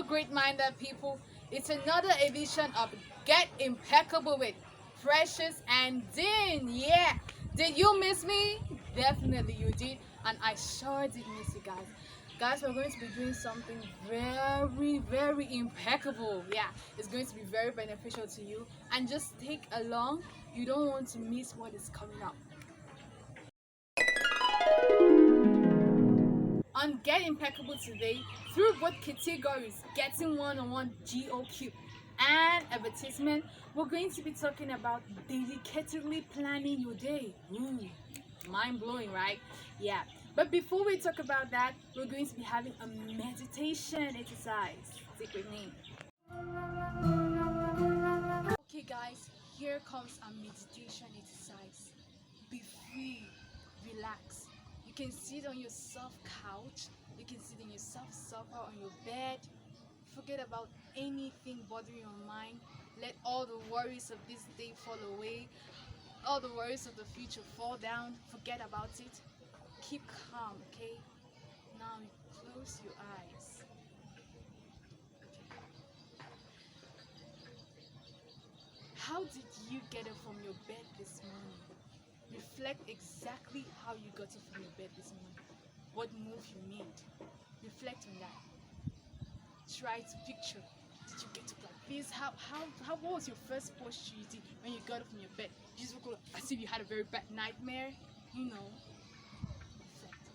great-minded people? It's another edition of Get Impeccable with Precious and Dean. Yeah, did you miss me? Definitely you did, and I sure did miss you guys. Guys, we're going to be doing something very impeccable. Yeah, it's going to be very beneficial to you, and just take along. You don't want to miss what is coming up. On Get Impeccable today, through both categories, getting one-on-one GOQ and advertisement, we're going to be talking about dedicatedly planning your day. Mind-blowing, right? Yeah. But before we talk about that, we're going to be having a meditation exercise. Stick with me. Okay, guys, here comes a meditation exercise. Be free, relax. You can sit on your soft couch, you can sit on your soft sofa on your bed. Forget about anything bothering your mind. Let all the worries of this day fall away, all the worries of the future fall down. Forget about it. Keep calm, okay? Now you close your eyes. How did you get up from your bed this morning? Reflect exactly how you got up from your bed this morning. What move you made. Reflect on that. Try to picture. Did you get up like this? What was your first posture you did when you got up from your bed? You just woke up as if you had a very bad nightmare? Reflect.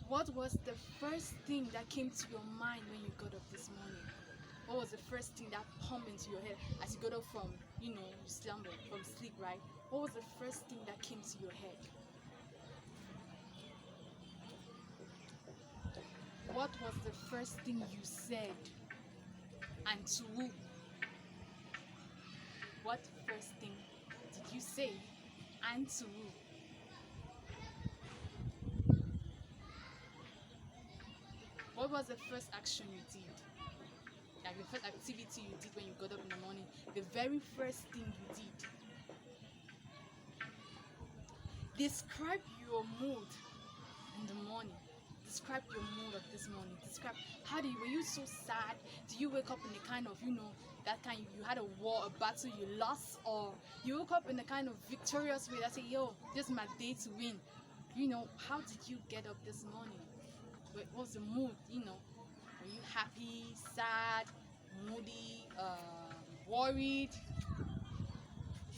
What was the first thing that came to your mind when you got up this morning? What was the first thing that pumped into your head as you got up from, slumber, from sleep, right? What was the first thing that came to your head? What was the first thing you said? And to who? What first thing did you say and to who? What was the first action you did? Like the first activity you did when you got up in the morning, the very first thing you did. Describe your mood in the morning. Describe your mood of this morning. Describe were you so sad? Did you wake up in the kind of, that kind you had a war, a battle you lost, or you woke up in a kind of victorious way that say, yo, this is my day to win. How did you get up this morning? What was the mood? Were you happy, sad, moody, worried?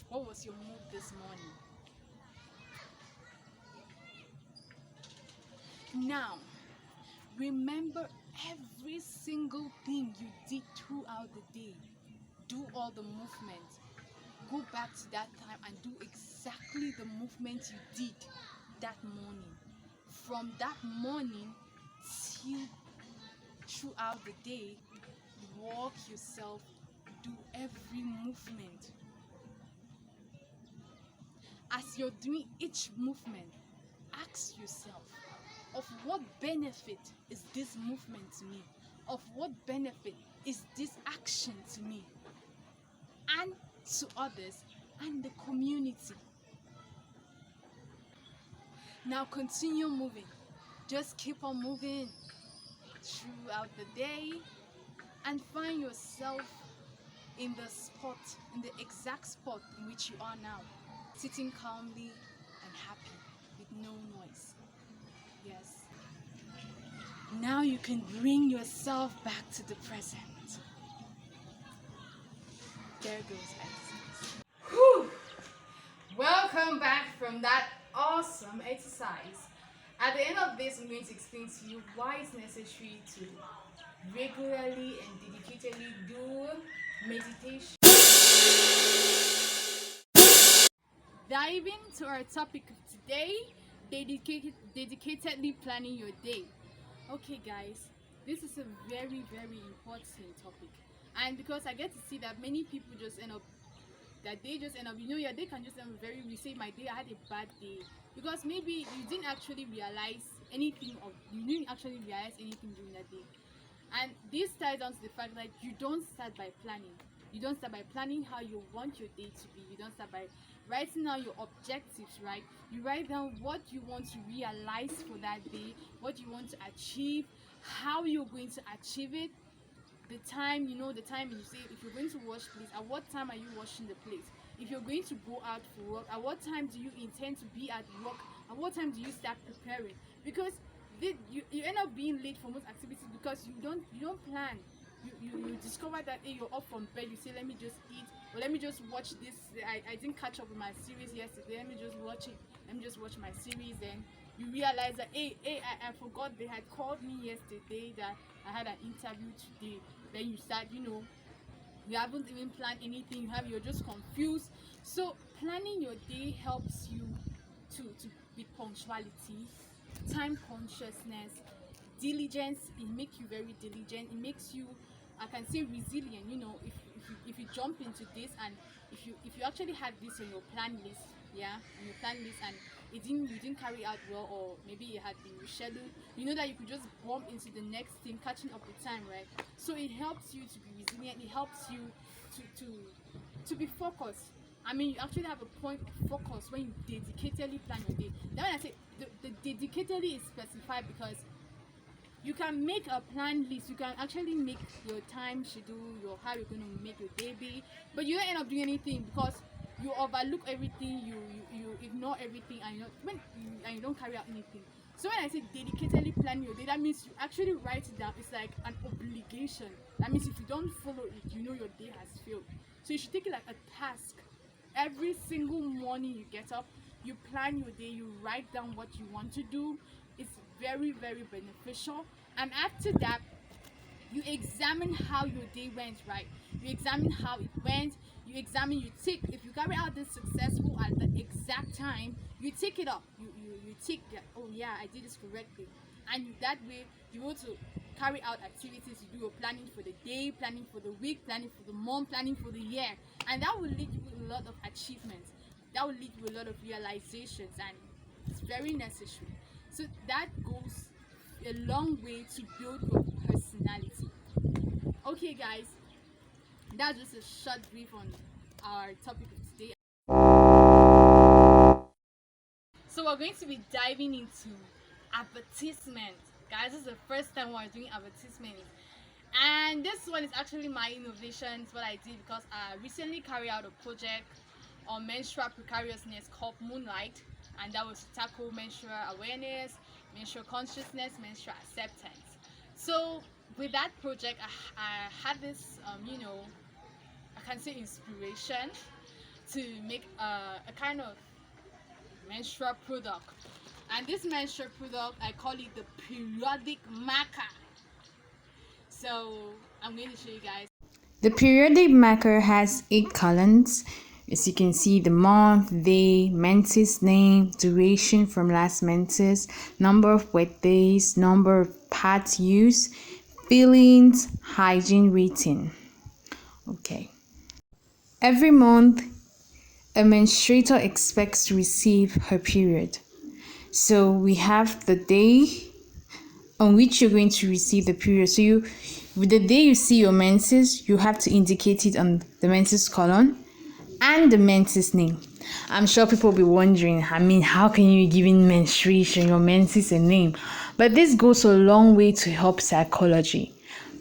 What was your mood this morning? Now, remember every single thing you did throughout the day. Do all the movements. Go back to that time and do exactly the movements you did that morning. From that morning till throughout the day, walk yourself, do every movement. As you're doing each movement, ask yourself, of what benefit is this movement to me? Of what benefit is this action to me and to others and the community? Now continue moving. Just keep on moving throughout the day and find yourself in the exact spot in which you are now, sitting calmly and happy with no noise. Yes. Now you can bring yourself back to the present. There goes exercise. Whew. Welcome back from that awesome exercise. At the end of this, I'm going to explain to you why it's necessary to regularly and dedicatedly do meditation. Diving to our topic of today, dedicatedly planning your day. Okay guys, this is a very important topic, and because I get to see that many people just end up your day can just end up you say my day, I had a bad day, because maybe you didn't actually realize anything during that day. And this ties down to the fact that you don't start by planning how you want your day to be. You don't start by writing down your objectives, right? You write down what you want to realize for that day, what you want to achieve, how you're going to achieve it, the time, the time you say, if you're going to wash plates, at what time are you washing the plates? If you're going to go out for work, at what time do you intend to be at work? At what time do you start preparing? Because you end up being late for most activities because you don't plan. You discover that, hey, you're up from bed, you say, let me just eat, or let me just watch this. I didn't catch up with my series yesterday, let me just watch it, let me just watch my series. Then you realize that, I forgot they had called me yesterday, that I had an interview today. Then you start, you haven't even planned anything, you're just confused. So planning your day helps you to with punctuality, time consciousness, diligence. It makes you very diligent. It makes you, I can say, resilient. If you jump into this, and if you actually had this on your plan list, on your plan list, and you didn't carry out well, or maybe it had been rescheduled, you know that you could just bump into the next thing, catching up with time, right? So it helps you to be resilient. It helps you to be focused. I mean, you actually have a point of focus when you dedicatedly plan your day. Then when I say the dedicatedly is specified because you can make a plan list, you can actually make your time schedule, how you're going to make your day be, but you don't end up doing anything because you overlook everything, you ignore everything, and you don't carry out anything. So when I say dedicatedly plan your day, that means you actually write it down. It's like an obligation. That means if you don't follow it, your day has failed. So you should take it like a task. Every single morning you get up, you plan your day, you write down what you want to do. It's very, very beneficial. And after that, you examine how your day went, right? You examine how it went. You take, if you carry out this successful at the exact time, you take it up. You take that, oh yeah, I did this correctly. And that way, you want to carry out activities. You do your planning for the day, planning for the week, planning for the month, planning for the year. And that will lead you with a lot of achievements. That will lead you with a lot of realizations, and it's very necessary. So that goes a long way to build your personality. Okay, guys, that's just a short brief on our topic of today. So we're going to be diving into advertisement. Guys, this is the first time we're doing advertisement, and this one is actually my innovation. It's what I did because I recently carried out a project on menstrual precariousness called Moonlight, and that was to tackle menstrual awareness, menstrual consciousness, menstrual acceptance. So with that project, I had this I can say inspiration to make a kind of menstrual product. And this menstrual product, I call it the periodic marker. So I'm going to show you guys. The periodic marker has 8 columns. As you can see, the month, day, menses name, duration from last menses, number of wet days, number of pads used, feelings, hygiene rating. Okay. Every month, a menstruator expects to receive her period. So we have the day on which you're going to receive the period. So with the day you see your menses, you have to indicate it on the menses column and the menses name. I'm sure people will be wondering, how can you give in menstruation, your menses, a name? But this goes a long way to help psychology,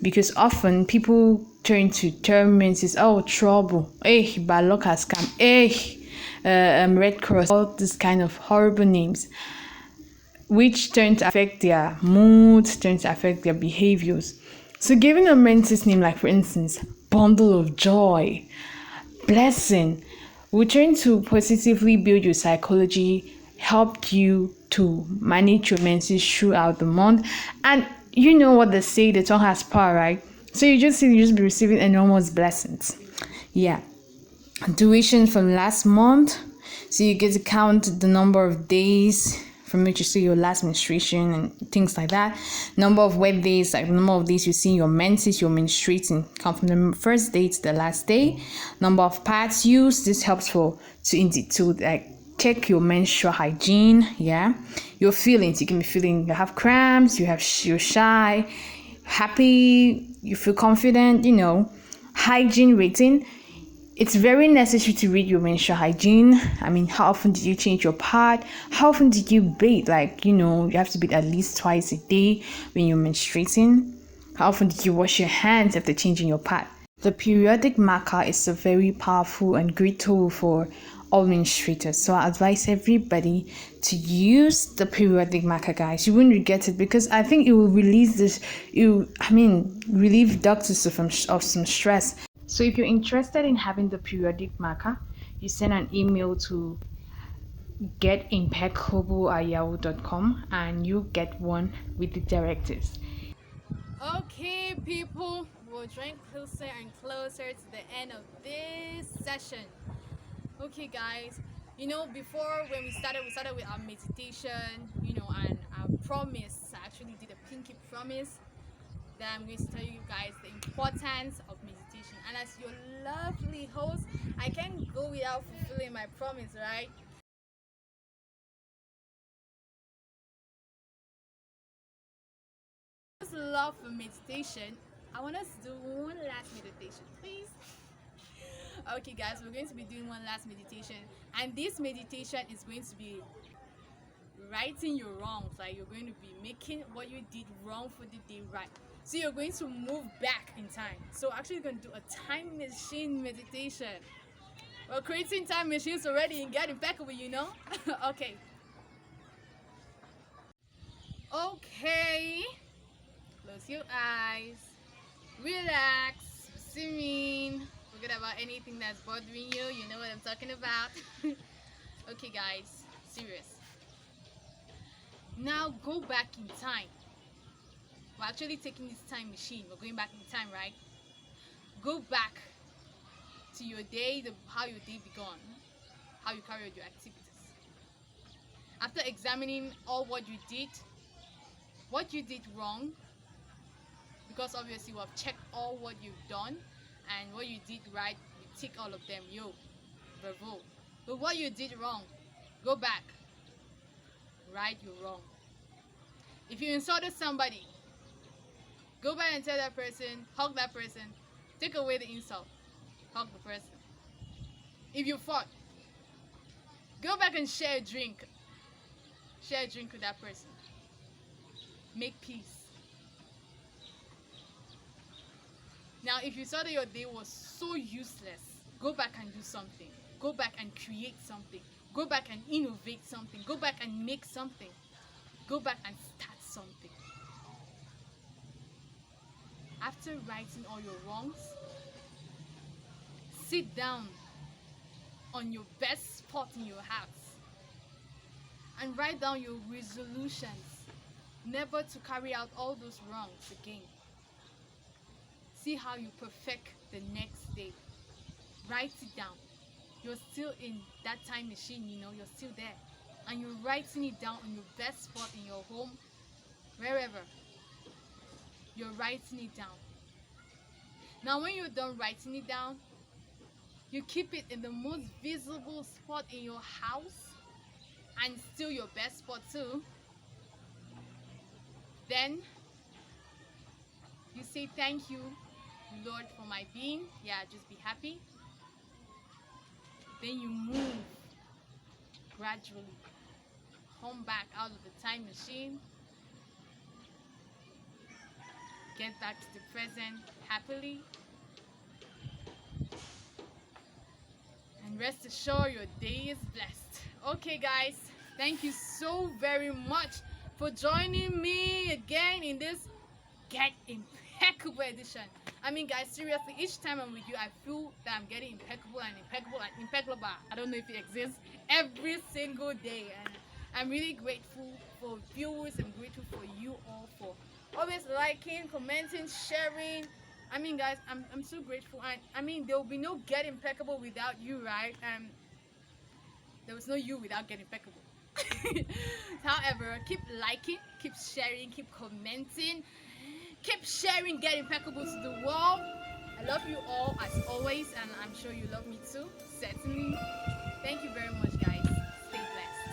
because often people turn to term menses, trouble, bad luck has come, Red Cross, all these kind of horrible names, which turn to affect their mood, turn to affect their behaviors. So giving a menses name, like for instance, bundle of joy, blessing, will turn to positively build your psychology, help you to manage your menses throughout the month. And you know what they say, the tongue has power, right? So you just be receiving enormous blessings. Yeah. Duration from last month. So you get to count the number of days from which you see your last menstruation and things like that. Number of wet days, like the number of days you see your menses, you're menstruating, count from the first day to the last day. Number of pads used. This helps to check your menstrual hygiene. Yeah. Your feelings. You can be feeling you have cramps, you're shy, happy, you feel confident. Hygiene rating. It's very necessary to read your menstrual hygiene. I mean, how often do you change your pad? How often do you bathe? Like, you have to bathe at least twice a day when you're menstruating. How often do you wash your hands after changing your pad? The periodic marker is a very powerful and great tool for all menstruators. So I advise everybody to use the periodic marker, guys. You won't regret it because I think it will release relieve doctors of some stress. So if you're interested in having the periodic marker, you send an email to getimpeccable@yahoo.com and you get one with the directives. Okay, people, we're drawing closer and closer to the end of this session. Okay, guys, before when we started with our meditation, and our promise. I actually did a pinky promise that I'm going to tell you guys the importance of meditation. And as your lovely host, I can't go without fulfilling my promise, right? Just love for meditation. I want us to do one last meditation, please. Okay, guys, we're going to be doing one last meditation, and this meditation is going to be righting your wrongs. Like, you're going to be making what you did wrong for the day right. So you're going to move back in time. So actually you're going to do a time machine meditation. We're creating time machines already and Get Impeccable, Okay. Okay. Close your eyes. Relax. Simming. Forget about anything that's bothering you. You know what I'm talking about. Okay, guys. Serious. Now go back in time. We're actually taking this time machine. We're going back in time, right? Go back to your day, how your day began, how you carried your activities. After examining all what you did wrong, because obviously we have checked all what you've done, and what you did right, you tick all of them. Yo, bravo. But what you did wrong, go back, right your wrong. If you insulted somebody, go back and tell that person, hug that person, take away the insult, hug the person. If you fought, go back and share a drink with that person. Make peace. Now, if you saw that your day was so useless, go back and do something. Go back and create something. Go back and innovate something. Go back and make something. Go back and start something. After righting all your wrongs, sit down on your best spot in your house and write down your resolutions never to carry out all those wrongs again. See how you perfect the next day. Write it down. You're still in that time machine, you're still there. And you're writing it down on your best spot in your home, wherever. You're writing it down. Now when you're done writing it down, you keep it in the most visible spot in your house, and still your best spot too. Then you say, thank you, Lord, for my being. Yeah, just be happy. Then you move gradually. Come back out of the time machine. Get back to the present happily. And rest assured your day is blessed. Okay, guys, thank you so very much for joining me again in this Get Impeccable Edition. I mean, guys, seriously, each time I'm with you, I feel that I'm getting impeccable and impeccable. I don't know if it exists every single day. And I'm really grateful for viewers. I'm grateful for you all for always liking, commenting, sharing. I mean, guys, I'm so grateful. And I mean, there will be no Get Impeccable without you, right? There was no you without Get Impeccable. However, keep liking, keep sharing, keep commenting, keep sharing Get Impeccable to the world. I love you all as always, and I'm sure you love me too, certainly. Thank you very much, guys. Stay blessed.